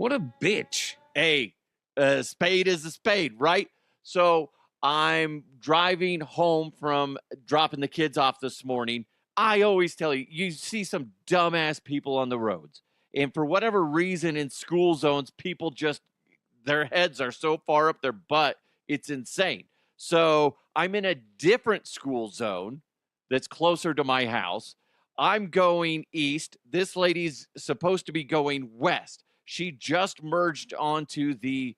What a bitch. Hey, a spade is a spade, right? So I'm driving home from dropping the kids off this morning. I always tell you, you see some dumbass people on the roads. And for whatever reason in school zones, people just, their heads are so far up their butt, it's insane. So I'm in a different school zone that's closer to my house. I'm going east. This lady's supposed to be going west. She just merged onto the,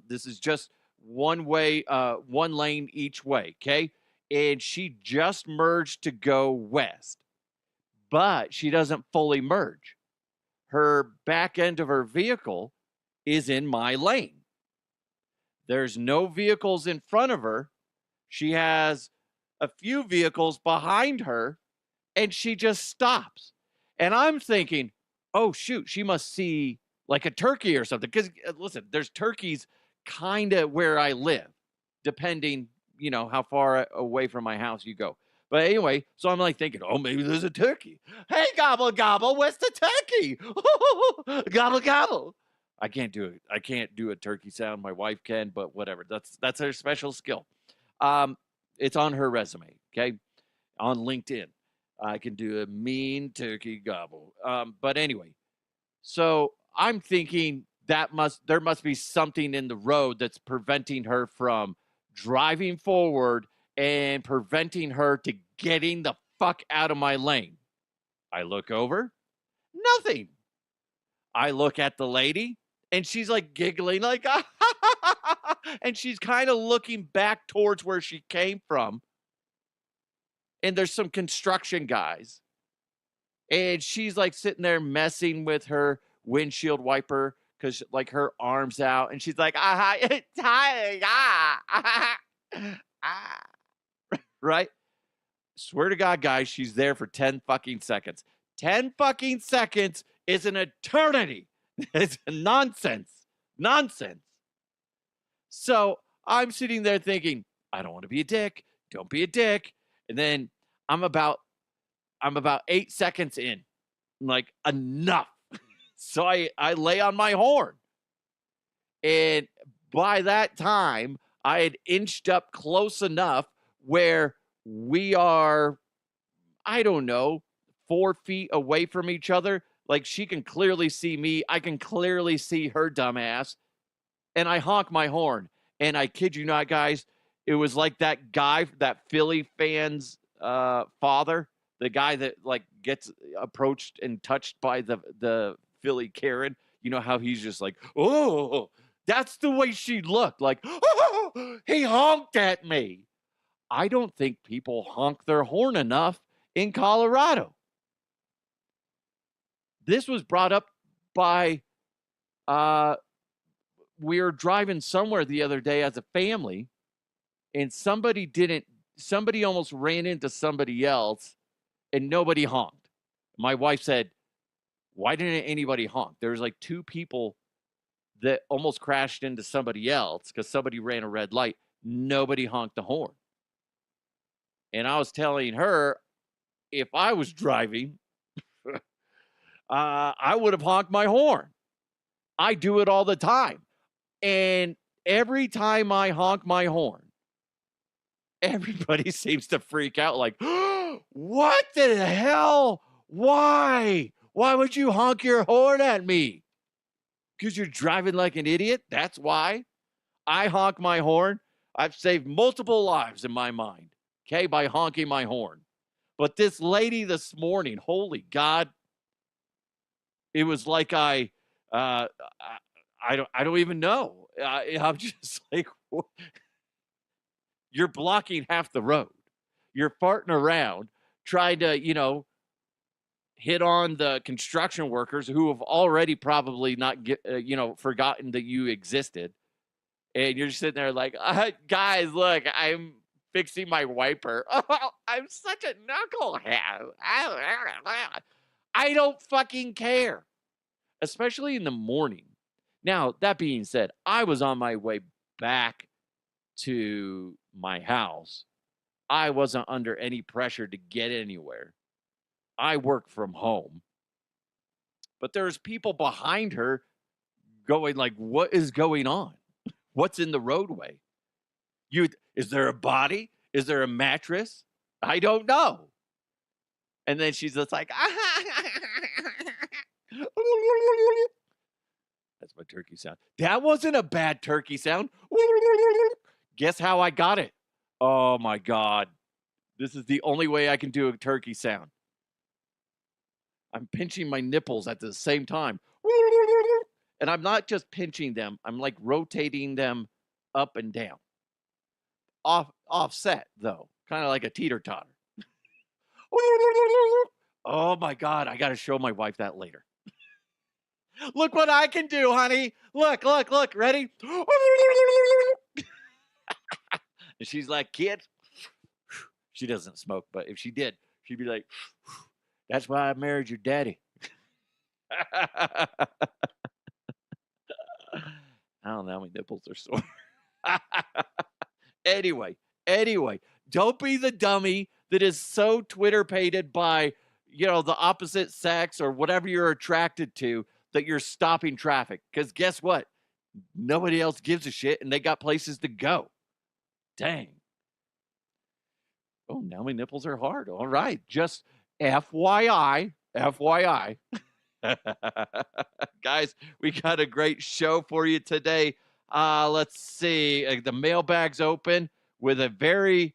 this is just one way, one lane each way. Okay. And she just merged to go west, but she doesn't fully merge. Her back end of her vehicle is in my lane. There's no vehicles in front of her. She has a few vehicles behind her, and she just stops. And I'm thinking, oh, shoot, she must see like a turkey or something. Because listen, there's turkeys kind of where I live, depending, how far away from my house you go. But anyway, so I'm like thinking, oh, maybe there's a turkey. Hey, gobble, gobble, where's the turkey? Gobble, gobble. I can't do it. I can't do a turkey sound. My wife can, but whatever. That's her special skill. It's on her resume, okay? On LinkedIn. I can do a mean turkey gobble. But anyway, so I'm thinking there must be something in the road that's preventing her from driving forward and preventing her to getting the fuck out of my lane. I look over, nothing. I look at the lady, and she's like giggling, like, and she's kind of looking back towards where she came from. And there's some construction guys. And she's like sitting there messing with her windshield wiper because like her arms out. And she's like, right? Swear to God, guys, she's there for 10 fucking seconds. 10 fucking seconds is an eternity. It's nonsense. Nonsense. So I'm sitting there thinking, I don't want to be a dick. Don't be a dick. And then I'm about 8 seconds in. I'm like, enough. So I lay on my horn. And by that time, I had inched up close enough where we are, I don't know, 4 feet away from each other. Like she can clearly see me. I can clearly see her dumbass. And I honk my horn. And I kid you not, guys, it was like that guy, that Philly fan's father, the guy that like gets approached and touched by the Philly Karen. You know how he's just like, oh, that's the way she looked. Like, oh, he honked at me. I don't think people honk their horn enough in Colorado. This was brought up by, we were driving somewhere the other day as a family, and somebody almost ran into somebody else, and nobody honked. My wife said, why didn't anybody honk? There's like 2 people that almost crashed into somebody else because somebody ran a red light. Nobody honked the horn. And I was telling her, if I was driving, I would have honked my horn. I do it all the time. And every time I honk my horn, everybody seems to freak out like, what the hell? Why? Why would you honk your horn at me? Because you're driving like an idiot? That's why. I honk my horn. I've saved multiple lives in my mind, okay, by honking my horn. But this lady this morning, holy God, it was like I don't even know. I'm just like, you're blocking half the road. You're farting around, trying to, hit on the construction workers who have already probably not forgotten that you existed. And you're just sitting there like, guys, look, I'm fixing my wiper. Oh, I'm such a knucklehead. I don't fucking care, especially in the morning. Now, that being said, I was on my way back to my house. I wasn't under any pressure to get anywhere. I work from home. But there's people behind her going like, what is going on? What's in the roadway? Is there a body? Is there a mattress? I don't know. And then she's just like, that's my turkey sound. That wasn't a bad turkey sound. Guess how I got it? Oh my God. This is the only way I can do a turkey sound. I'm pinching my nipples at the same time. And I'm not just pinching them, I'm like rotating them up and down. Offset, though, kind of like a teeter-totter. Oh my God, I got to show my wife that later. Look what I can do, honey. Look, ready? And she's like, kid. She doesn't smoke, but if she did, she'd be like, that's why I married your daddy. I don't know, my nipples are sore. Anyway, don't be the dummy that is so Twitter-pated by, the opposite sex or whatever you're attracted to that you're stopping traffic. Because guess what? Nobody else gives a shit and they got places to go. Dang. Oh, now my nipples are hard. All right. Just FYI. Guys, we got a great show for you today. Let's see. The mailbag's open with a very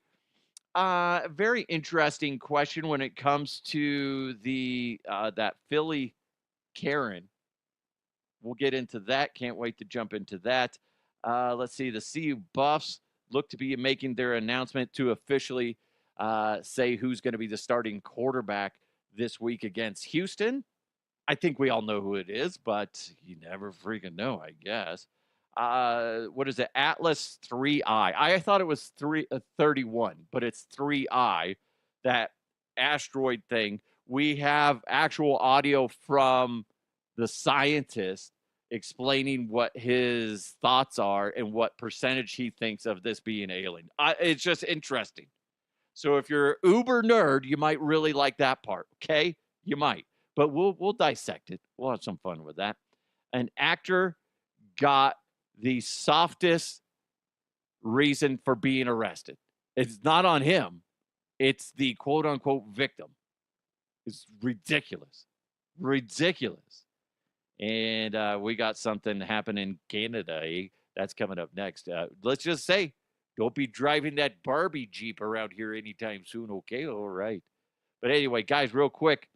interesting question when it comes to the that Philly Karen. We'll get into that. Can't wait to jump into that. Let's see. The CU Buffs look to be making their announcement to officially say who's going to be the starting quarterback this week against Houston. I think we all know who it is, but you never freaking know, I guess. What is it? Atlas 3I. I thought it was 31, but it's 3I, that asteroid thing. We have actual audio from the scientist explaining what his thoughts are and what percentage he thinks of this being alien. It's just interesting. So if you're uber nerd, you might really like that part, okay? You might. But we'll dissect it. We'll have some fun with that. An actor got the softest reason for being arrested. It's not on him. It's the quote-unquote victim. It's ridiculous. And we got something happening in Canada. That's coming up next. Let's just say, don't be driving that Barbie Jeep around here anytime soon, okay? All right. But anyway, guys, real quick,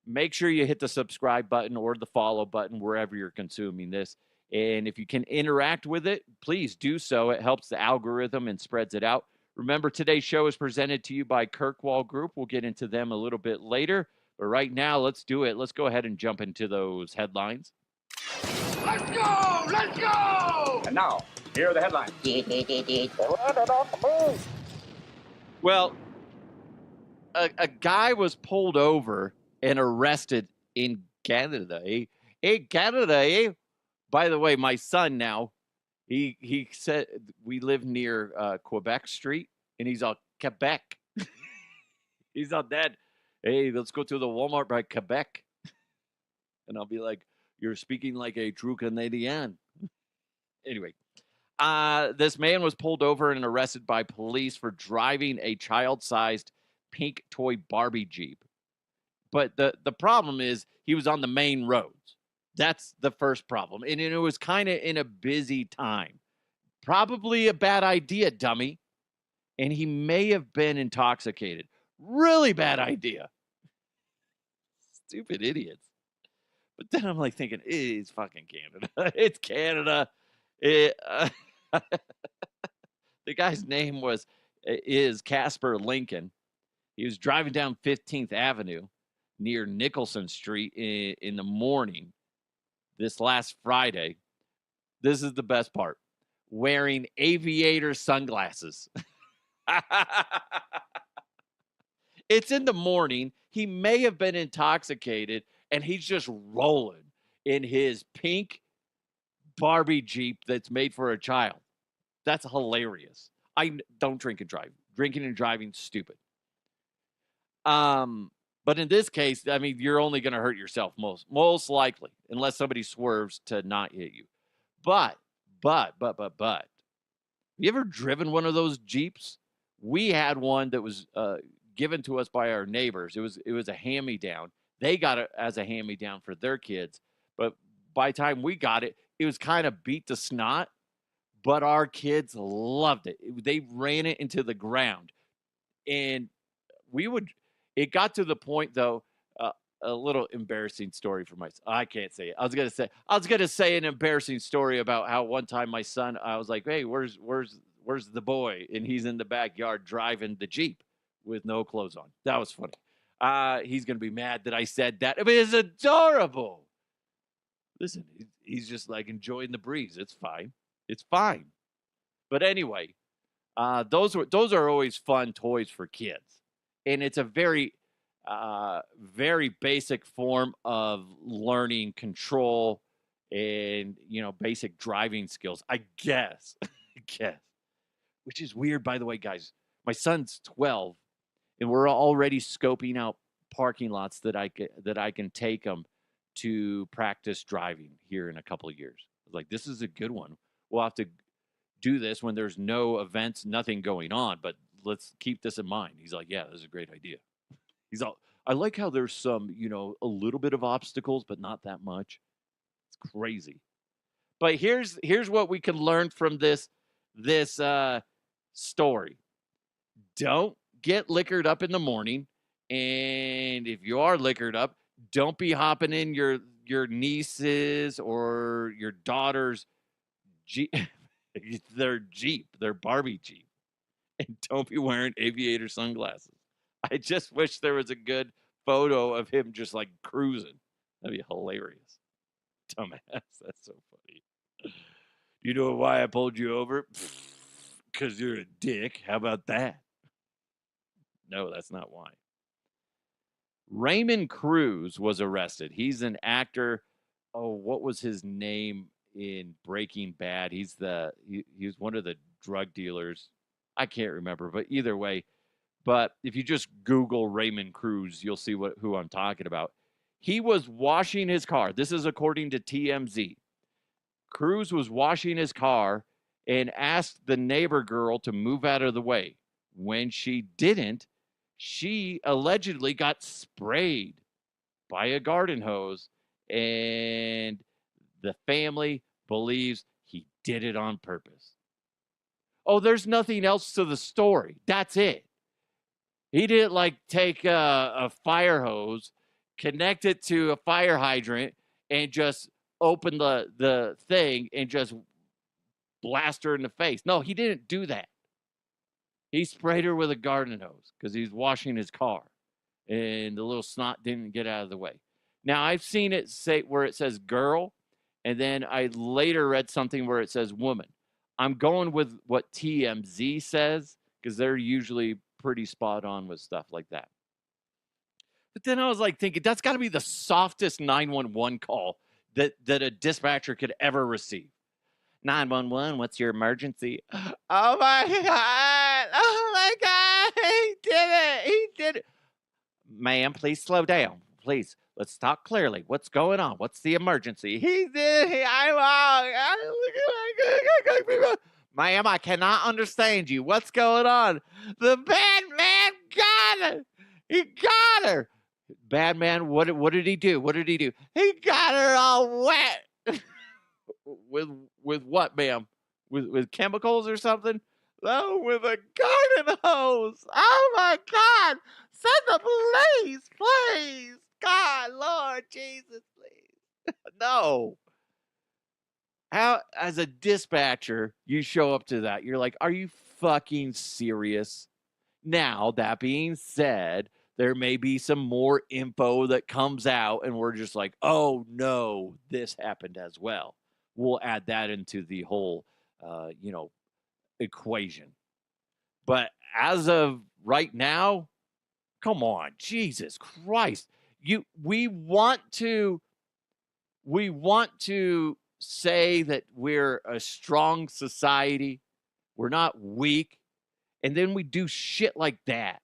make sure you hit the subscribe button or the follow button wherever you're consuming this. And if you can interact with it, please do so. It helps the algorithm and spreads it out. Remember, today's show is presented to you by Kirkwall Group. We'll get into them a little bit later. But right now, let's do it. Let's go ahead and jump into those headlines. Let's go! And now, here are the headlines. Well, a guy was pulled over and arrested in Canada. In Canada, By the way, my son now, he said we live near Quebec Street, and he's on Quebec. He's on that. Hey, let's go to the Walmart by Quebec. And I'll be like, you're speaking like a true Canadian. Anyway, this man was pulled over and arrested by police for driving a child-sized pink toy Barbie Jeep. But the problem is he was on the main roads. That's the first problem. And it was kind of in a busy time. Probably a bad idea, dummy. And he may have been intoxicated. Really bad idea. Stupid idiots. But then I'm like thinking, it's fucking Canada. It's Canada. The guy's name is Casper Lincoln. He was driving down 15th Avenue near Nicholson Street in the morning this last Friday. This is the best part. Wearing aviator sunglasses. It's in the morning. He may have been intoxicated, and he's just rolling in his pink Barbie Jeep that's made for a child. That's hilarious. I don't drink and drive. Drinking and driving, stupid. But in this case, I mean, you're only going to hurt yourself most likely, unless somebody swerves to not hit you. But, have you ever driven one of those Jeeps? We had one that was given to us by our neighbors. It was a hand-me-down. They got it as a hand-me-down for their kids. But by the time we got it, it was kind of beat to snot. But our kids loved it. They ran it into the ground. And it got to the point, though, a little embarrassing story for my son. I can't say it. I was gonna say an embarrassing story about how one time my son, I was like, hey, where's the boy? And he's in the backyard driving the Jeep with no clothes on. That was funny. He's gonna be mad that I said that. I mean, it's adorable. Listen, he's just like enjoying the breeze. It's fine. It's fine. But anyway, those are always fun toys for kids, and it's a very basic form of learning control and basic driving skills, I guess. Which is weird, by the way, guys. My son's 12, and we're already scoping out parking lots that I can take him to practice driving here in a couple of years. I was like, this is a good one. We'll have to do this when there's no events, nothing going on, but let's keep this in mind. He's like, yeah, this is a great idea. He's all, I like how there's some, a little bit of obstacles, but not that much. It's crazy. But here's what we can learn from this story. Don't get liquored up in the morning, and if you are liquored up, don't be hopping in your niece's or your daughter's their Barbie Jeep, and don't be wearing aviator sunglasses. I just wish there was a good photo of him just like cruising. That'd be hilarious. Dumbass. That's so funny. You know why I pulled you over? Because you're a dick. How about that? No, that's not why. Raymond Cruz was arrested. He's an actor. Oh, what was his name in Breaking Bad? He was one of the drug dealers. I can't remember, but either way. But if you just Google Raymond Cruz, you'll see who I'm talking about. He was washing his car. This is according to TMZ. Cruz was washing his car and asked the neighbor girl to move out of the way. When she didn't, she allegedly got sprayed by a garden hose, and the family believes he did it on purpose. Oh, there's nothing else to the story. That's it. He didn't take a fire hose, connect it to a fire hydrant, and just open the thing and just blast her in the face. No, he didn't do that. He sprayed her with a garden hose because he's washing his car, and the little snot didn't get out of the way. Now, I've seen it say where it says girl, and then I later read something where it says woman. I'm going with what TMZ says because they're usually pretty spot on with stuff like that. But then I was thinking, that's got to be the softest 911 call that a dispatcher could ever receive. 911, what's your emergency? Oh my God. Oh my God. He did it. Ma'am, please slow down. Please, let's talk clearly. What's going on? What's the emergency? He did. Ma'am, I cannot understand you. What's going on? The bad man got her. He got her. Bad man, what did he do? What did he do? He got her all wet. With what, ma'am? With chemicals or something? No, with a garden hose. Oh my God! Send the police, please. God, Lord Jesus, please. No. How, as a dispatcher, you show up to that? You're like, are you fucking serious? Now, that being said, there may be some more info that comes out, and we're just like, oh no, this happened as well. We'll add that into the whole, equation. But as of right now, come on, Jesus Christ. We want to say that we're a strong society. We're not weak. And then we do shit like that.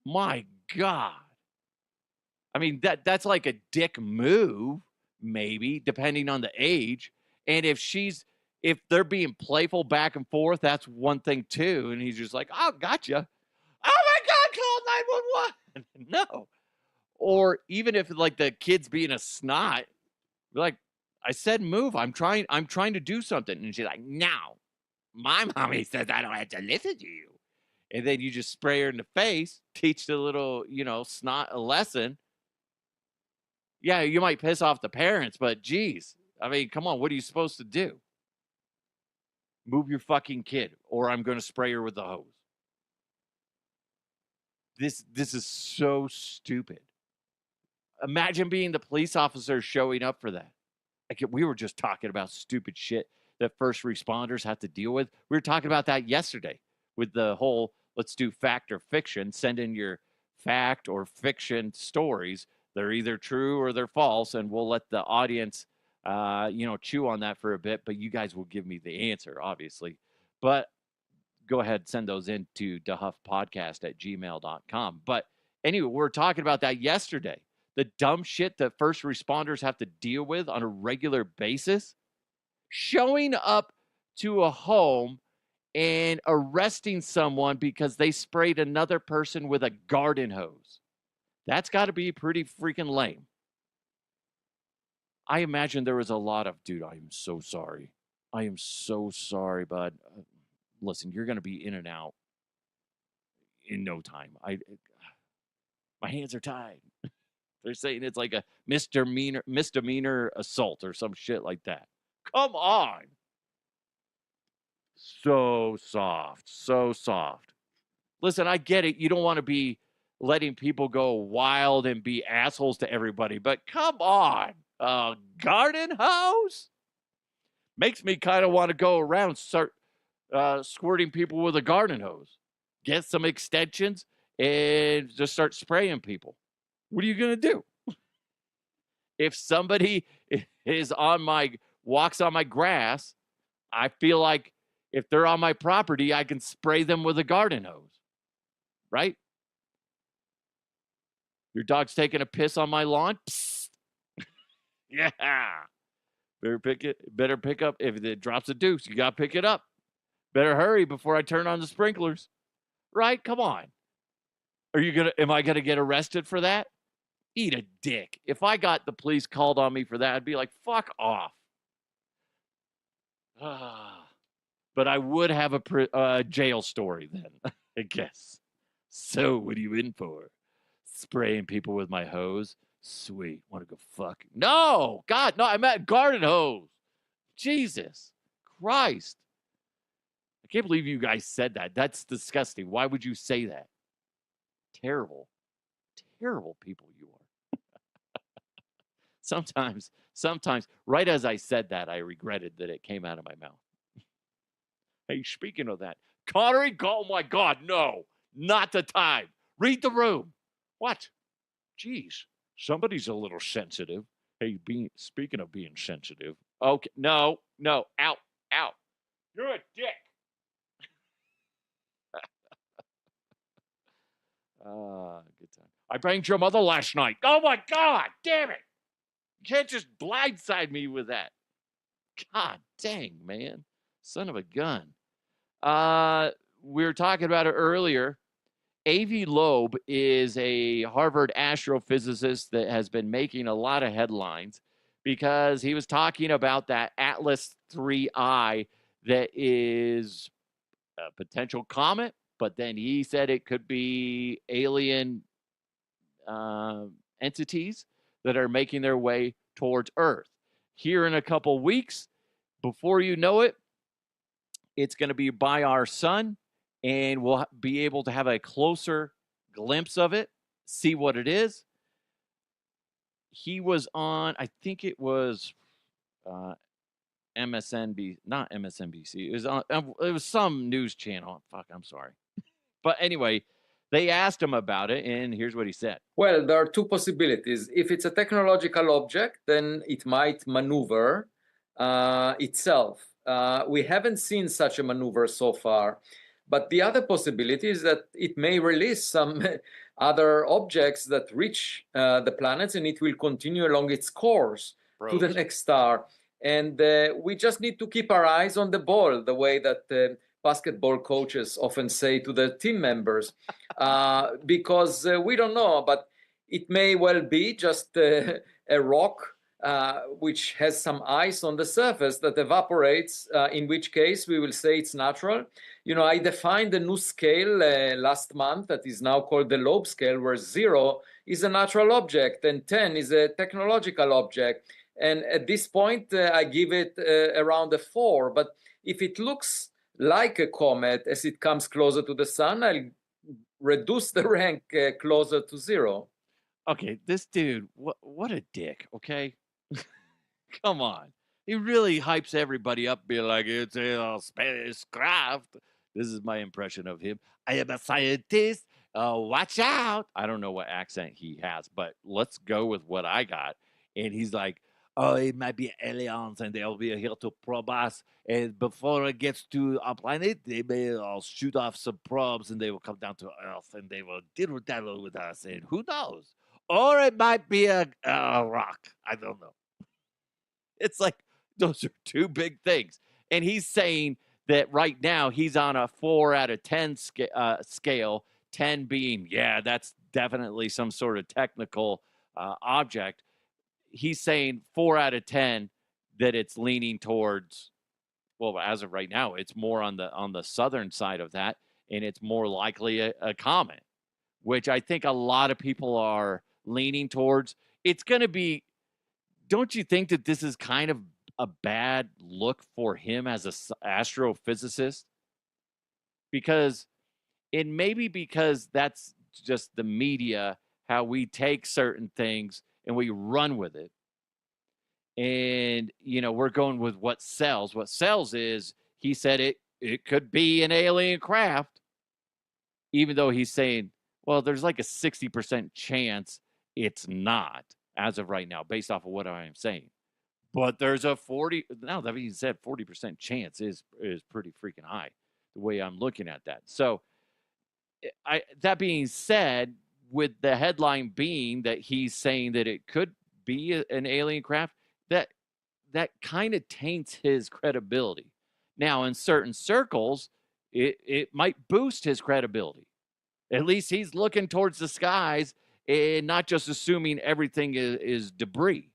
My God. I mean, that's like a dick move. maybe, depending on the age. And if they're being playful back and forth, that's one thing too. And he's just like, oh, gotcha. Oh my God, call 911. No. Or even if like the kid's being a snot, like, I said move. I'm trying to do something. And she's like, no. My mommy says I don't have to listen to you. And then you just spray her in the face, teach the little, snot a lesson. Yeah, you might piss off the parents, but geez, I mean, come on, what are you supposed to do? Move your fucking kid, or I'm going to spray her with the hose. This is so stupid. Imagine being the police officer showing up for that. Like, we were just talking about stupid shit that first responders have to deal with. We were talking about that yesterday with the whole let's do fact or fiction. Send in your fact or fiction stories. They're either true or they're false, and we'll let the audience, chew on that for a bit. But you guys will give me the answer, obviously. But go ahead, send those in to dehuffpodcast@gmail.com. But anyway, we were talking about that yesterday. The dumb shit that first responders have to deal with on a regular basis. Showing up to a home and arresting someone because they sprayed another person with a garden hose. That's got to be pretty freaking lame. I imagine there was a lot of, dude, I am so sorry. I am so sorry, bud. Listen, you're going to be in and out in no time. My hands are tied. They're saying it's like a misdemeanor assault or some shit like that. Come on. So soft. So soft. Listen, I get it. You don't want to be letting people go wild and be assholes to everybody, but come on. A garden hose? Makes me kind of want to go around start squirting people with a garden hose. Get some extensions and just start spraying people. What are you going to do? If somebody walks on my grass, I feel like if they're on my property, I can spray them with a garden hose, right? Your dog's taking a piss on my lawn? Psst. Yeah. Better pick up. If it drops a deuce, you got to pick it up. Better hurry before I turn on the sprinklers, right? Come on. Am I going to get arrested for that? Eat a dick. If I got the police called on me for that, I'd be like, fuck off. But I would have a jail story then, I guess. So what are you in for? Spraying people with my hose? Sweet. Want to go fuck? No! God, no, I meant garden hose. Jesus Christ. I can't believe you guys said that. That's disgusting. Why would you say that? Terrible. Terrible people you are. Sometimes, right as I said that, I regretted that it came out of my mouth. Hey, speaking of that, Connery, oh my God, no, not the time. Read the room. What? Jeez, somebody's a little sensitive. Hey, speaking of being sensitive. Okay, no, out. You're a dick. Good time. I banged your mother last night. Oh my God, damn it. You can't just blindside me with that. God dang, man. Son of a gun. We were talking about it earlier. Avi Lobe is a Harvard astrophysicist that has been making a lot of headlines because he was talking about that Atlas 3I that is a potential comet, but then he said it could be alien entities that are making their way towards Earth. Here in a couple weeks, before you know it, it's going to be by our sun, and we'll be able to have a closer glimpse of it, see what it is. He was on, I think it was MSNBC, not MSNBC. It was some news channel. Fuck, I'm sorry. But anyway, they asked him about it, and here's what he said. Well, there are two possibilities. If it's a technological object, then it might maneuver itself. We haven't seen such a maneuver so far. But the other possibility is that it may release some other objects that reach the planets, and it will continue along its course. to the next star. And we just need to keep our eyes on the ball, the way that basketball coaches often say to their team members, because we don't know, but it may well be just a rock which has some ice on the surface that evaporates, in which case we will say it's natural. You know, I defined a new scale last month that is now called the Lobe scale, where 0 is a natural object and 10 is a technological object. And at this point, I give it around a 4. But if it looks like a comet as it comes closer to the sun, I'll reduce the rank closer to 0. Okay, this dude, what a dick, okay? Come on. He really hypes everybody up, be like, it's a spacecraft. This is my impression of him. I am a scientist. Watch out. I don't know what accent he has, but let's go with what I got. And he's like, oh, it might be aliens and they'll be here to probe us. And before it gets to our planet, they may shoot off some probes and they will come down to Earth and they will diddle with us. And who knows? Or it might be a rock. I don't know. It's like those are two big things. And he's saying that right now he's on a 4 out of 10 scale, 10 being, yeah, that's definitely some sort of technical object. He's saying 4 out of 10 that it's leaning towards, well, as of right now, it's more on the southern side of that, and it's more likely a comet, which I think a lot of people are leaning towards. It's going to be, don't you think that this is kind of a bad look for him as an astrophysicist? Because it may be because that's just the media, how we take certain things and we run with it. And, you know, we're going with what sells. What sells is, he said it could be an alien craft, even though he's saying, well, there's like a 60% chance it's not as of right now, based off of what I am saying. But there's a 40, now that being said, 40% chance is pretty freaking high, the way I'm looking at that. So that being said, with the headline being that he's saying that it could be an alien craft, that kind of taints his credibility. Now, in certain circles, it might boost his credibility. At least he's looking towards the skies and not just assuming everything is debris.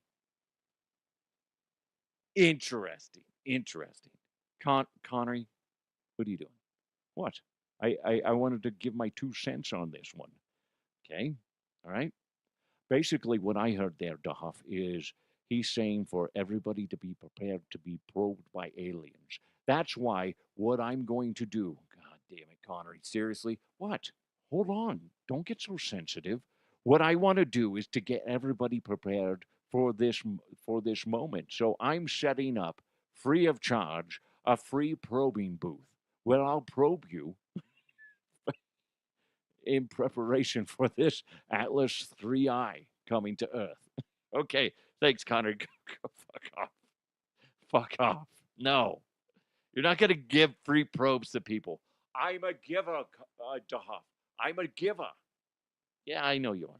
Interesting. Connery, what are you doing? What? I wanted to give my 2 cents on this one. Okay. All right. Basically, what I heard there, Duff, is he's saying for everybody to be prepared to be probed by aliens. That's why what I'm going to do. God damn it, Connery. Seriously? What? Hold on. Don't get so sensitive. What I want to do is to get everybody prepared for this moment. So I'm setting up, free of charge, a free probing booth where I'll probe you in preparation for this Atlas 3I coming to Earth. Okay, thanks, Connor. Fuck off. Fuck off. No, you're not going to give free probes to people. I'm a giver, Duff. I'm a giver. Yeah, I know you are.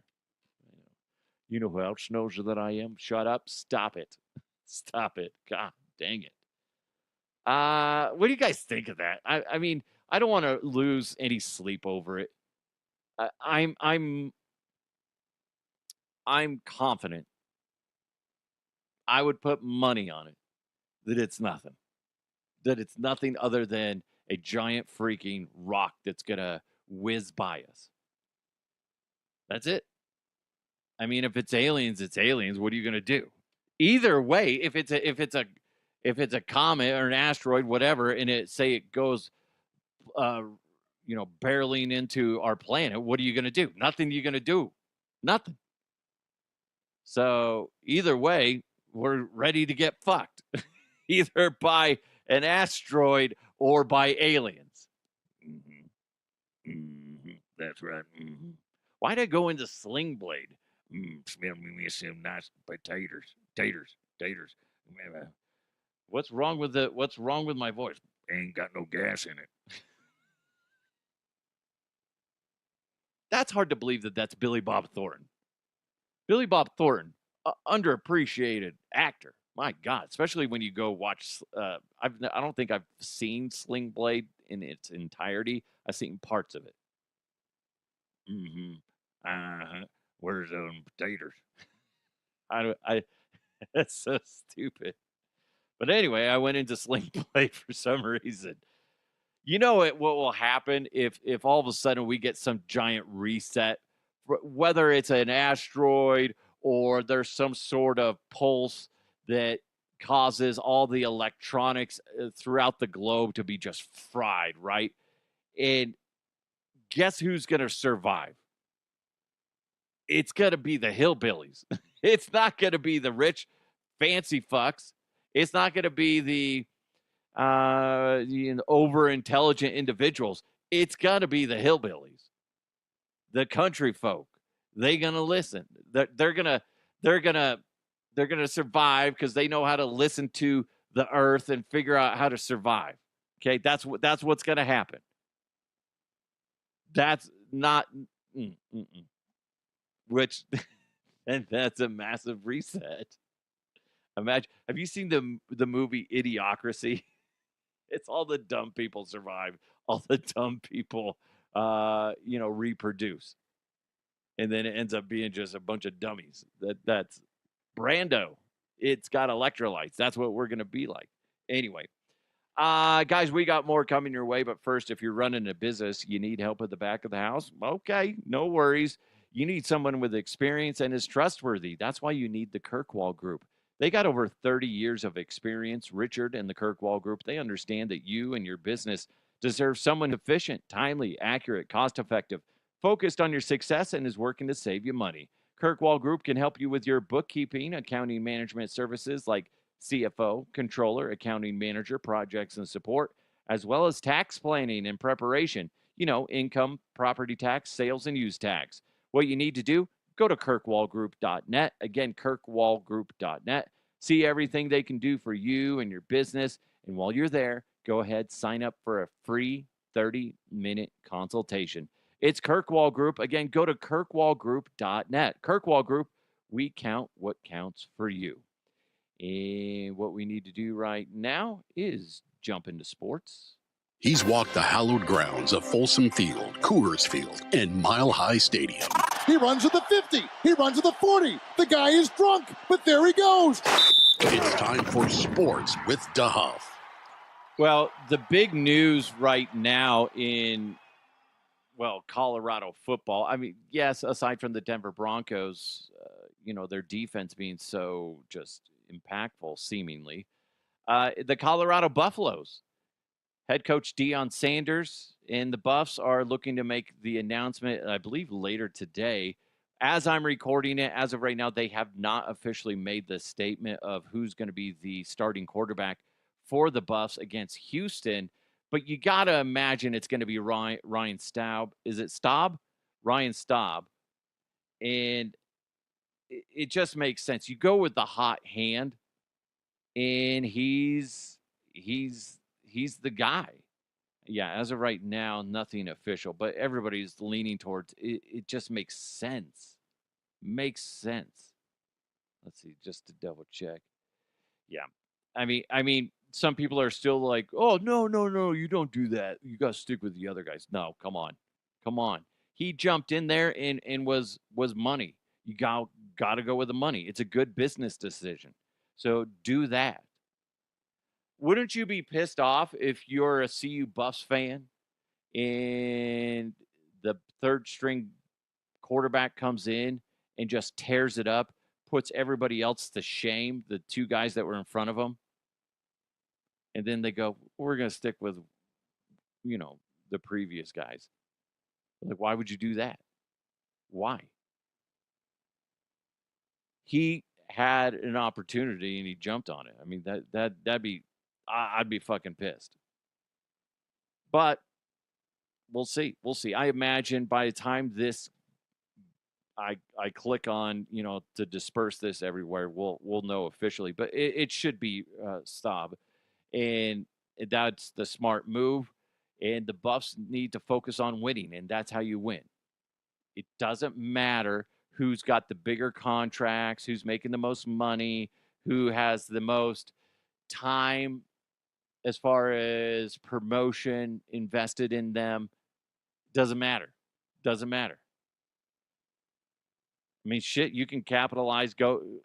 You know who else knows that I am? Shut up. Stop it. Stop it. God dang it. What do you guys think of that? I mean, I don't want to lose any sleep over it. I'm confident. I would put money on it that it's nothing. That it's nothing other than a giant freaking rock that's gonna whiz by us. That's it. I mean, if it's aliens, it's aliens. What are you gonna do? Either way, if it's a comet or an asteroid, whatever, and it goes, barreling into our planet, what are you gonna do? Nothing. You're gonna do nothing. So either way, we're ready to get fucked, either by an asteroid or by aliens. That's right. Why'd I go into Sling Blade? Smell me some nice taters. What's wrong with my voice? Ain't got no gas in it. That's hard to believe that that's Billy Bob Thornton. Billy Bob Thornton, underappreciated actor. My God, especially when you go watch. I don't think I've seen Sling Blade in its entirety. I've seen parts of it. Mm-hmm. Where's them potatoes? I don't. I. That's so stupid. But anyway, I went into Sling Blade for some reason. You know what will happen if all of a sudden we get some giant reset, whether it's an asteroid or there's some sort of pulse that causes all the electronics throughout the globe to be just fried, right? And guess who's going to survive? It's going to be the hillbillies. It's not going to be the rich, fancy fucks. It's not going to be the over intelligent individuals. It's got to be the hillbillies, the country folk. They're gonna listen. They're gonna survive because they know how to listen to the earth and figure out how to survive. Okay, that's what's gonna happen. That's not which, and that's a massive reset. Imagine. Have you seen the movie Idiocracy? It's all the dumb people survive. All the dumb people, reproduce, and then it ends up being just a bunch of dummies. That's Brando. It's got electrolytes. That's what we're gonna be like. Anyway, guys, we got more coming your way. But first, if you're running a business, you need help at the back of the house. Okay, no worries. You need someone with experience and is trustworthy. That's why you need the Kirkwall Group. They got over 30 years of experience. Richard and the Kirkwall Group, they understand that you and your business deserve someone efficient, timely, accurate, cost-effective, focused on your success, and is working to save you money. Kirkwall Group can help you with your bookkeeping, accounting management services like CFO, controller, accounting manager, projects and support, as well as tax planning and preparation, income, property tax, sales, and use tax. What you need to do, go to kirkwallgroup.net. Again, kirkwallgroup.net. See everything they can do for you and your business. And while you're there, go ahead, sign up for a free 30-minute consultation. It's Kirkwall Group. Again, go to kirkwallgroup.net. Kirkwall Group, we count what counts for you. And what we need to do right now is jump into sports. He's walked the hallowed grounds of Folsom Field, Coors Field, and Mile High Stadium. He runs to the 50. He runs to the 40. The guy is drunk, but there he goes. It's time for sports with DeHuff. Well, the big news right now in, Colorado football, I mean, yes, aside from the Denver Broncos, their defense being so just impactful, seemingly, the Colorado Buffaloes. Head coach Deion Sanders and the Buffs are looking to make the announcement, I believe, later today. As I'm recording it, as of right now, they have not officially made the statement of who's going to be the starting quarterback for the Buffs against Houston. But you got to imagine it's going to be Ryan Staub. Is it Staub? Ryan Staub. And it just makes sense. You go with the hot hand, and he's the guy. Yeah, as of right now, nothing official, but everybody's leaning towards it. It just makes sense. Makes sense. Let's see, just to double check. Yeah. I mean, some people are still like, oh, no, you don't do that. You got to stick with the other guys. No, come on. He jumped in there and was money. You got to go with the money. It's a good business decision. So do that. Wouldn't you be pissed off if you're a CU Buffs fan and the third string quarterback comes in and just tears it up, puts everybody else to shame, the two guys that were in front of him? And then they go, we're going to stick with, the previous guys. Like, why would you do that? Why? He had an opportunity and he jumped on it. I mean, that'd be, I'd be fucking pissed. But we'll see. I imagine by the time I click on, to disperse this everywhere, we'll know officially. But it should be Staub, and that's the smart move. And the Buffs need to focus on winning, and that's how you win. It doesn't matter who's got the bigger contracts, who's making the most money, who has the most time as far as promotion invested in them. Doesn't matter. Doesn't matter. I mean, shit, you can capitalize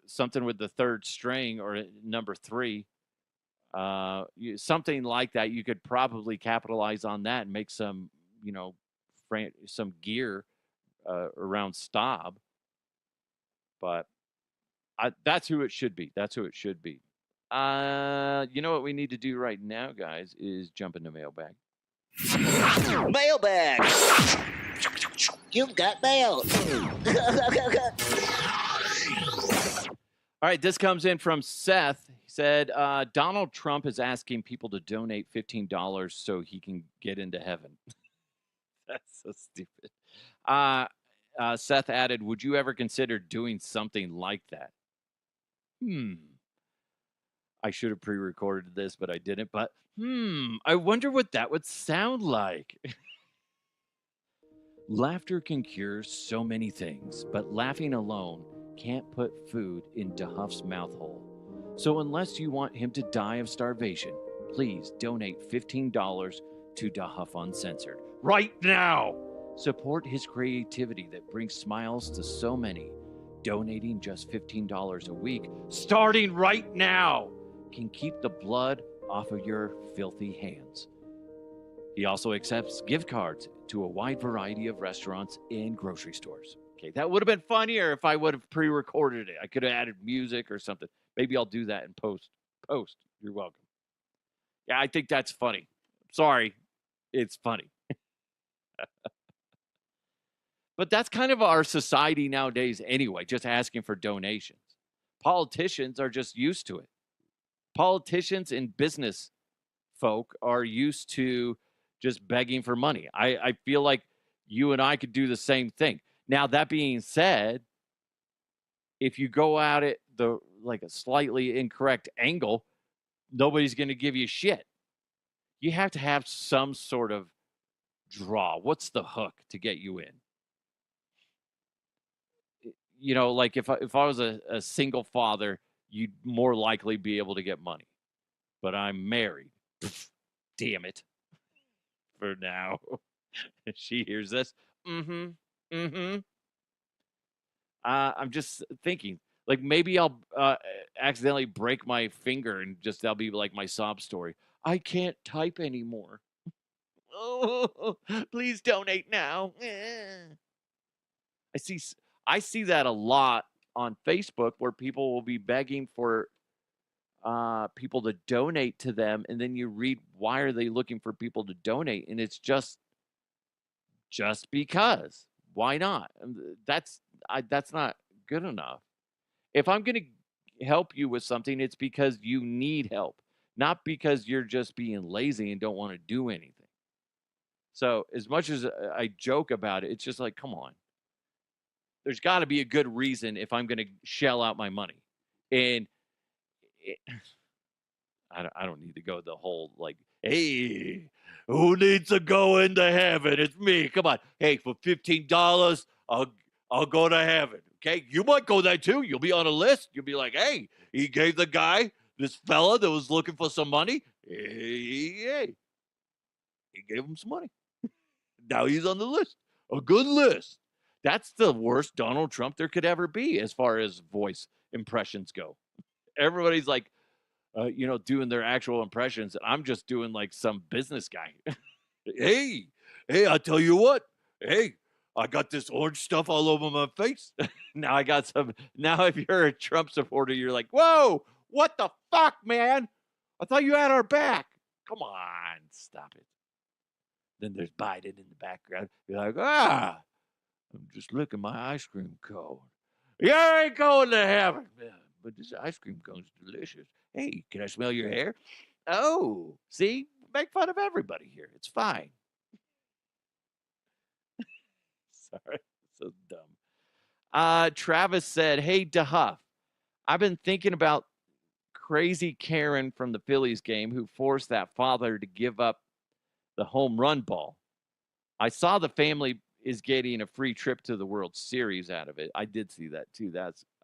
something with the third string or number 3. Something like that. You could probably capitalize on that and make some, some gear around Staub. But that's who it should be. That's who it should be. You know what we need to do right now, guys, is jump in the mailbag. Mailbag. You've got mail. All right, this comes in from Seth. He said, Donald Trump is asking people to donate $15 so he can get into heaven. That's so stupid. Seth added, would you ever consider doing something like that? I should have pre-recorded this, but I didn't. But, I wonder what that would sound like. Laughter can cure so many things, but laughing alone can't put food in DeHuff's mouth hole. So unless you want him to die of starvation, please donate $15 to DeHuff Uncensored right now. Support his creativity that brings smiles to so many. Donating just $15 a week, starting right now, can keep the blood off of your filthy hands. He also accepts gift cards to a wide variety of restaurants and grocery stores. Okay, that would have been funnier if I would have pre-recorded it. I could have added music or something. Maybe I'll do that in post. You're welcome. Yeah, I think that's funny. Sorry, it's funny. But that's kind of our society nowadays anyway, just asking for donations. Politicians are just used to it. Politicians and business folk are used to just begging for money. I feel like you and I could do the same thing. Now, that being said, if you go at it a slightly incorrect angle, nobody's going to give you shit. You have to have some sort of draw. What's the hook to get you in? Like if I was a single father, you'd more likely be able to get money. But I'm married. Damn it. For now. If she hears this. I'm just thinking, maybe I'll accidentally break my finger and that'll be like my sob story. I can't type anymore. Oh, please donate now. I see that a lot on Facebook where people will be begging for people to donate to them, and then you read, why are they looking for people to donate? And it's just because. Why not? That's not good enough. If I'm going to help you with something, it's because you need help, not because you're just being lazy and don't want to do anything. So as much as I joke about it, it's just like, come on. There's got to be a good reason if I'm going to shell out my money. And I don't need to go the whole hey, who needs to go into heaven? It's me. Come on. Hey, for $15, I'll go to heaven. Okay, you might go there too. You'll be on a list. You'll be like, hey, he gave the guy, this fella that was looking for some money. Hey, he gave him some money. Now he's on the list. A good list. That's the worst Donald Trump there could ever be as far as voice impressions go. Everybody's doing their actual impressions. I'm just doing some business guy. Hey, I tell you what. Hey, I got this orange stuff all over my face. Now I got some. Now if you're a Trump supporter, you're like, whoa, what the fuck, man? I thought you had our back. Come on, stop it. Then there's Biden in the background. You're like, I'm just licking my ice cream cone. You ain't going to heaven. But this ice cream cone's delicious. Hey, can I smell your hair? Oh, see? Make fun of everybody here. It's fine. Sorry. So dumb. Travis said, hey, DeHuff, I've been thinking about crazy Karen from the Phillies game who forced that father to give up the home run ball. I saw the family is getting a free trip to the World Series out of it. I did see that too.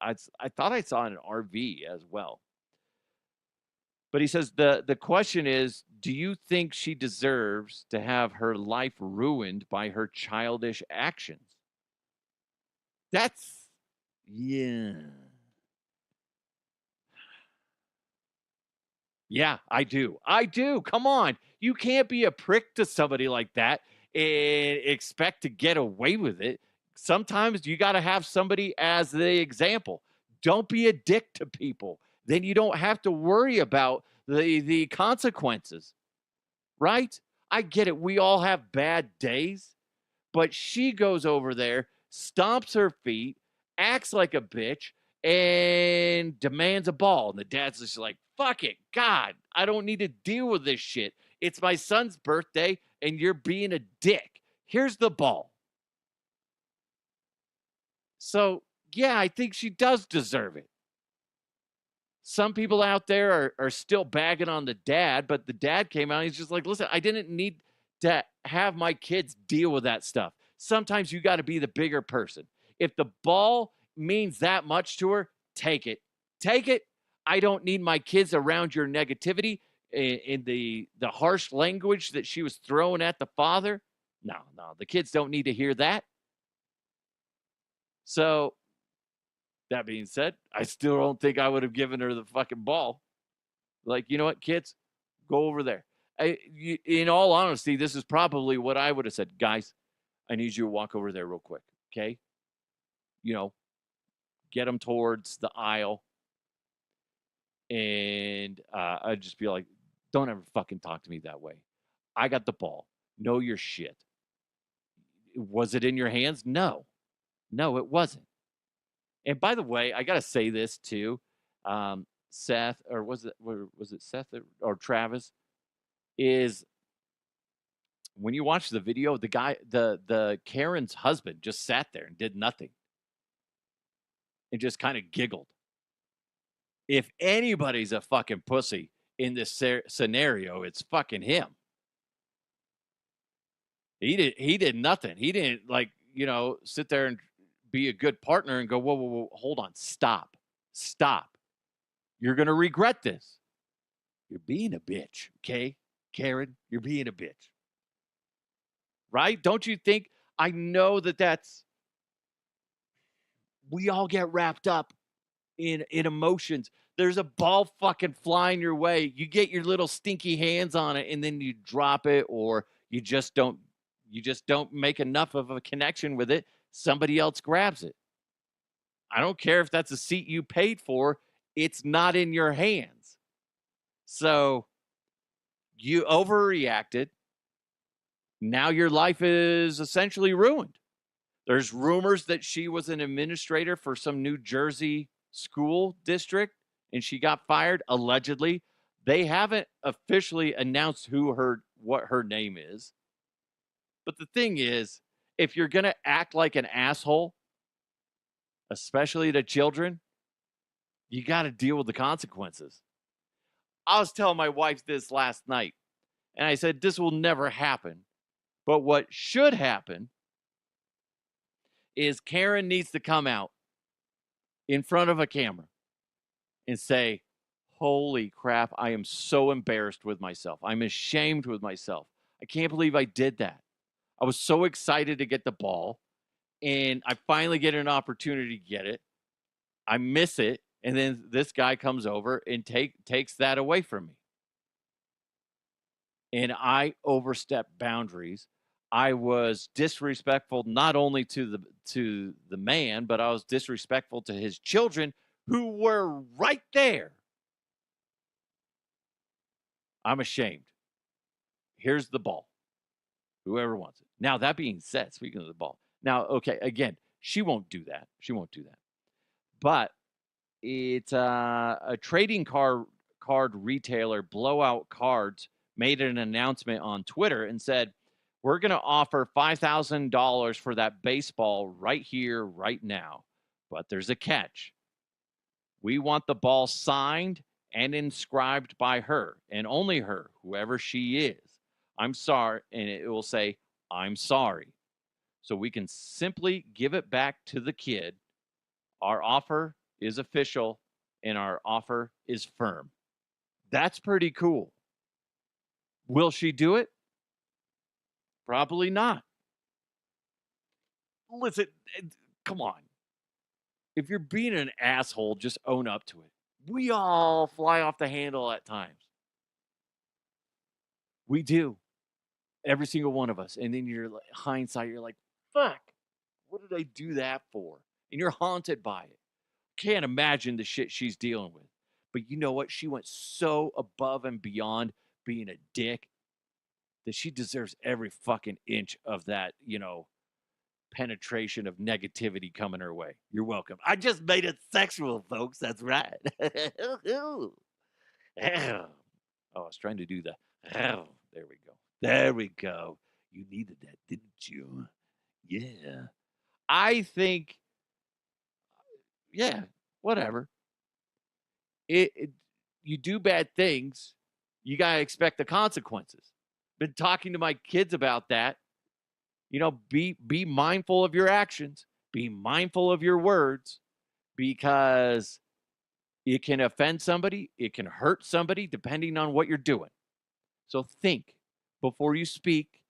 I thought I saw an RV as well. But he says the question is, do you think she deserves to have her life ruined by her childish actions? That's, yeah. Yeah, I do. I do. Come on. You can't be a prick to somebody like that and expect to get away with it. Sometimes you got to have somebody as the example. Don't be a dick to people. Then you don't have to worry about the consequences, right? I get it. We all have bad days, but she goes over there, stomps her feet, acts like a bitch, and demands a ball. And the dad's just like, fuck it. God, I don't need to deal with this shit. It's my son's birthday, and you're being a dick. Here's the ball. So, yeah, I think she does deserve it. Some people out there are still bagging on the dad, but the dad came out and he's just like, listen, I didn't need to have my kids deal with that stuff. Sometimes you got to be the bigger person. If the ball means that much to her, take it. Take it. I don't need my kids around your negativity in the harsh language that she was throwing at the father. No, the kids don't need to hear that. So, that being said, I still don't think I would have given her the fucking ball. Like, you know what, kids? Go over there. In all honesty, this is probably what I would have said. Guys, I need you to walk over there real quick, okay? You know, get them towards the aisle. And I'd just be like, don't ever fucking talk to me that way. I got the ball. Know your shit. Was it in your hands? No, it wasn't. And by the way, I got to say this too. Seth, or was it Seth or Travis? Is when you watch the video, the guy, the Karen's husband just sat there and did nothing and just kind of giggled. If anybody's a fucking pussy in this scenario, it's fucking him. He did nothing. He didn't sit there and be a good partner and go, whoa, hold on, stop. You're going to regret this. You're being a bitch, okay? Karen, you're being a bitch. Right? Don't you think? I know that's, we all get wrapped up in emotions. There's a ball fucking flying your way. You get your little stinky hands on it and then you drop it, or you just don't make enough of a connection with it. Somebody else grabs it. I don't care if that's a seat you paid for. It's not in your hands. So you overreacted. Now your life is essentially ruined. There's rumors that she was an administrator for some New Jersey school district and she got fired, allegedly. They haven't officially announced what her name is. But the thing is, if you're going to act like an asshole, especially to children, you got to deal with the consequences. I was telling my wife this last night, and I said, this will never happen. But what should happen is Karen needs to come out in front of a camera and say, holy crap, I am so embarrassed with myself. I'm ashamed with myself. I can't believe I did that. I was so excited to get the ball, and I finally get an opportunity to get it. I miss it, and then this guy comes over and takes that away from me. And I overstepped boundaries. I was disrespectful not only to the man, but I was disrespectful to his children who were right there. I'm ashamed. Here's the ball. Whoever wants it. Now, that being said, speaking of the ball. Now, okay, again, she won't do that. But it's a trading card retailer, Blowout Cards, made an announcement on Twitter and said, we're going to offer $5,000 for that baseball right here, right now. But there's a catch. We want the ball signed and inscribed by her, and only her, whoever she is. I'm sorry, and it will say, I'm sorry. so we can simply give it back to the kid. Our offer is official and our offer is firm. That's pretty cool. Will she do it? Probably not. Listen, come on. If you're being an asshole, just own up to it. We all fly off the handle at times. We do. Every single one of us. And then you're like, hindsight, you're like, fuck, what did I do that for? And you're haunted by it. Can't imagine the shit she's dealing with. But you know what? She went so above and beyond being a dick that she deserves every fucking inch of that, penetration of negativity coming her way. You're welcome. I just made it sexual, folks. That's right. Oh, I was trying to do the. Oh, there we go. There we go. You needed that, didn't you? Yeah. I think, yeah, whatever. You do bad things, you got to expect the consequences. Been talking to my kids about that. Be mindful of your actions. Be mindful of your words, because it can offend somebody. It can hurt somebody depending on what you're doing. So think before you speak.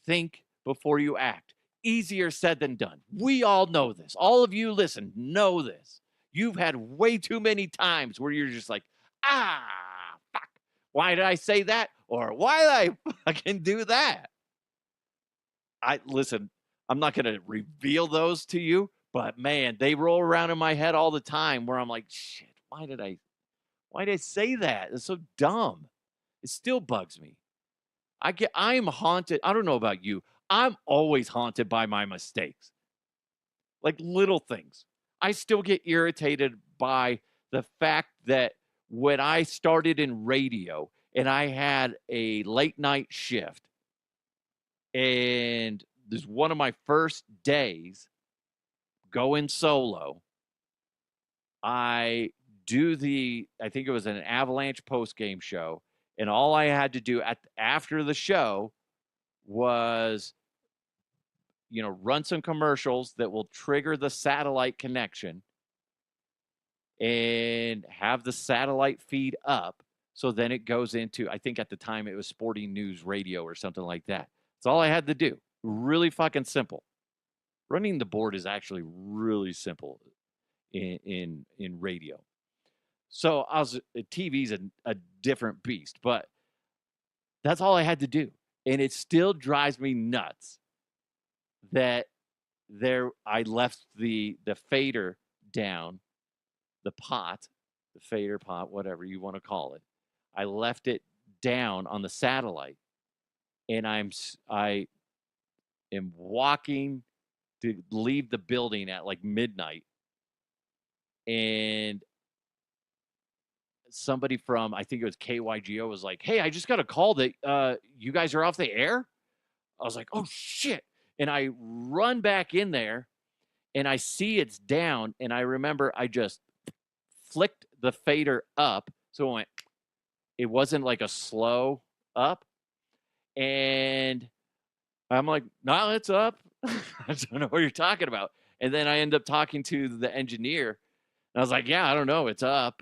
Think before you act. Easier said than done. We all know this. All of you listen, know this. You've had way too many times where you're just like, fuck. Why did I say that? Or why did I fucking do that? Listen, I'm not going to reveal those to you, but man, they roll around in my head all the time where I'm like, shit, why did I say that? It's so dumb. It still bugs me. I'm haunted. I don't know about you. I'm always haunted by my mistakes. Like little things. I still get irritated by the fact that when I started in radio and I had a late night shift, and this is one of my first days going solo, I think it was an Avalanche post-game show, and all I had to do after the show was, run some commercials that will trigger the satellite connection and have the satellite feed up. So then it goes into, I think at the time it was Sporting News Radio or something like that. That's all I had to do. Really fucking simple. Running the board is actually really simple in radio. So TV's a different beast, but that's all I had to do. And it still drives me nuts that I left the fader down, the fader pot, whatever you want to call it. I left it down on the satellite, and I am walking to leave the building at like midnight, and somebody from, I think it was KYGO, was like, hey, I just got a call that you guys are off the air. I was like, oh shit. And I run back in there and I see it's down. And I remember I just flicked the fader up. So it wasn't like a slow up. And I'm like, no, it's up. I don't know what you're talking about. And then I end up talking to the engineer. And I was like, yeah, I don't know. It's up.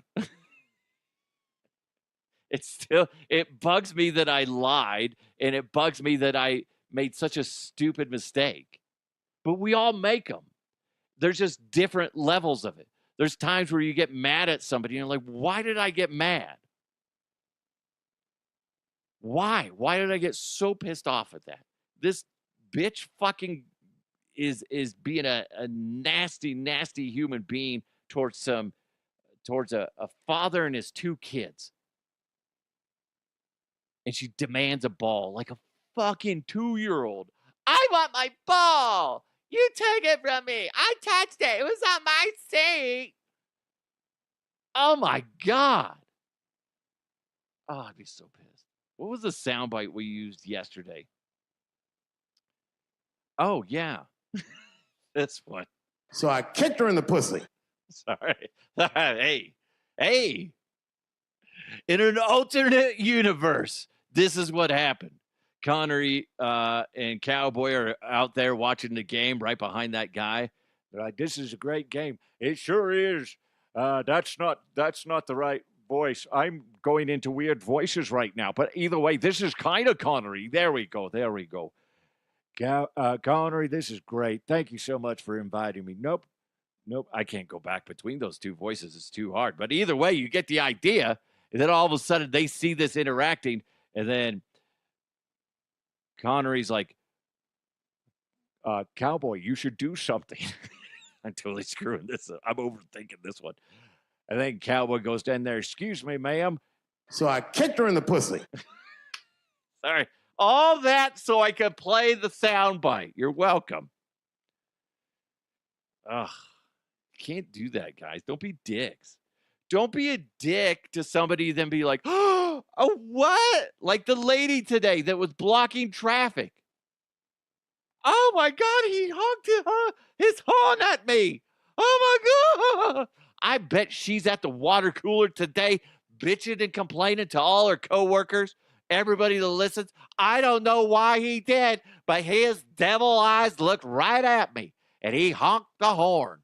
It bugs me that I lied, and it bugs me that I made such a stupid mistake. But we all make them. There's just different levels of it. There's times where you get mad at somebody, and you're like, why did I get mad? Why? Why did I get so pissed off at that? This bitch fucking is being a nasty, nasty human being towards a father and his two kids. And she demands a ball like a fucking 2-year-old. I want my ball. You took it from me. I touched it. It was on my seat. Oh, my God. Oh, I'd be so pissed. What was the soundbite we used yesterday? Oh, yeah. This one. So I kicked her in the pussy. Sorry. Hey. In an alternate universe, this is what happened. Connery and Cowboy are out there watching the game right behind that guy. They're like, "This is a great game." It sure is. That's not the right voice. I'm going into weird voices right now. But either way, this is kind of Connery. There we go. Connery, this is great. Thank you so much for inviting me. Nope. I can't go back between those two voices. It's too hard. But either way, you get the idea. And then all of a sudden they see this interacting. And then Connery's like, Cowboy, you should do something. I'm totally screwing this up. I'm overthinking this one. And then Cowboy goes down there, "Excuse me, ma'am." So I kicked her in the pussy. Sorry. All that so I could play the soundbite. You're welcome. Ugh. Can't do that, guys. Don't be dicks. Don't be a dick to somebody, then be like, "Oh, what?" Like the lady today that was blocking traffic. Oh my God, he honked his horn at me. Oh my God. I bet she's at the water cooler today, bitching and complaining to all her coworkers, everybody that listens. I don't know why he did, but his devil eyes looked right at me and he honked the horn.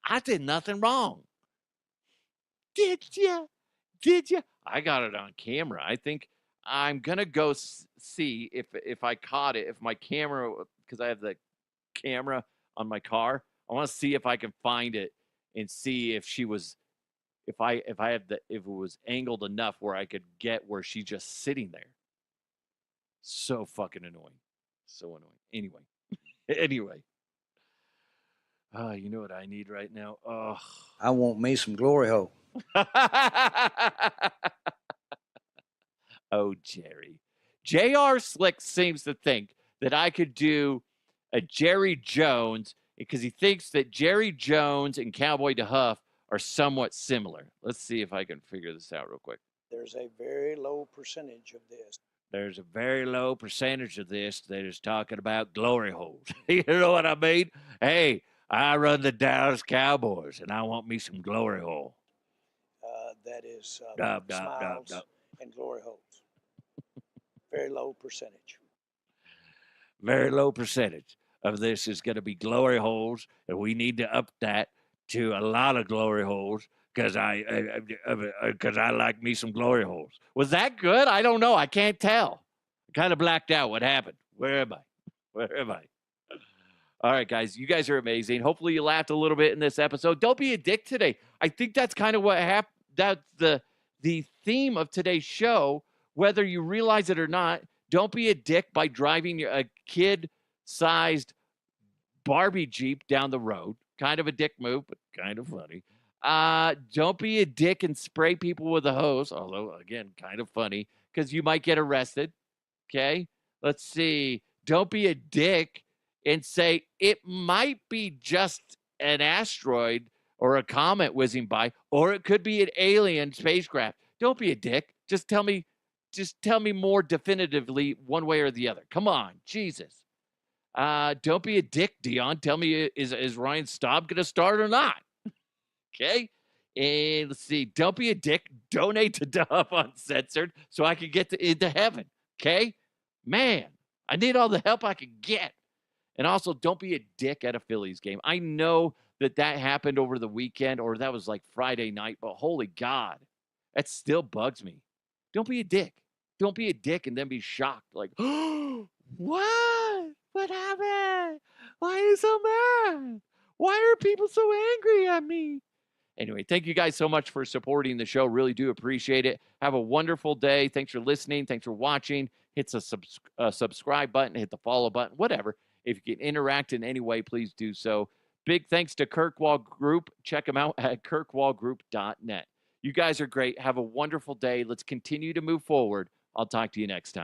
I did nothing wrong. Did you? I got it on camera. I think I'm going to go see if I caught it, if my camera, because I have the camera on my car. I want to see if I can find it and see if she was, if it was angled enough where I could get where she's just sitting there. So fucking annoying. So annoying. Anyway. You know what I need right now? Oh, I want me some glory hole. Oh, Jerry. J.R. Slick seems to think that I could do a Jerry Jones because he thinks that Jerry Jones and Cowboy DeHuff are somewhat similar. Let's see if I can figure this out real quick. There's a very low percentage of this. There's a very low percentage of this that is talking about glory holes. You know what I mean? Hey, I run the Dallas Cowboys, and I want me some glory hole. That is Smiles and glory holes. Very low percentage. Very low percentage of this is going to be glory holes, and we need to up that to a lot of glory holes because I like me some glory holes. Was that good? I don't know. I can't tell. I kind of blacked out. What happened? Where am I? All right, guys, you guys are amazing. Hopefully you laughed a little bit in this episode. Don't be a dick today. I think that's kind of what happened. That's the theme of today's show, whether you realize it or not. Don't be a dick by driving a kid-sized Barbie Jeep down the road. Kind of a dick move, but kind of funny. Don't be a dick and spray people with a hose, although, again, kind of funny, because you might get arrested. Okay? Let's see. Don't be a dick and say it might be just an asteroid or a comet whizzing by, or it could be an alien spacecraft. Don't be a dick. Just tell me more definitively one way or the other. Come on, Jesus. Don't be a dick, Dion. Tell me, is Ryan Staub going to start or not? Okay? And let's see. Don't be a dick. Donate to Dub Uncensored so I can get into heaven. Okay? Man, I need all the help I can get. And also, don't be a dick at a Phillies game. I know that happened over the weekend, or that was like Friday night, but holy God, that still bugs me. Don't be a dick. Don't be a dick and then be shocked. Like, oh, what? What happened? Why are you so mad? Why are people so angry at me? Anyway, thank you guys so much for supporting the show. Really do appreciate it. Have a wonderful day. Thanks for listening. Thanks for watching. Hit the subscribe button. Hit the follow button. Whatever. If you can interact in any way, please do so. Big thanks to Kirkwall Group. Check them out at kirkwallgroup.net. You guys are great. Have a wonderful day. Let's continue to move forward. I'll talk to you next time.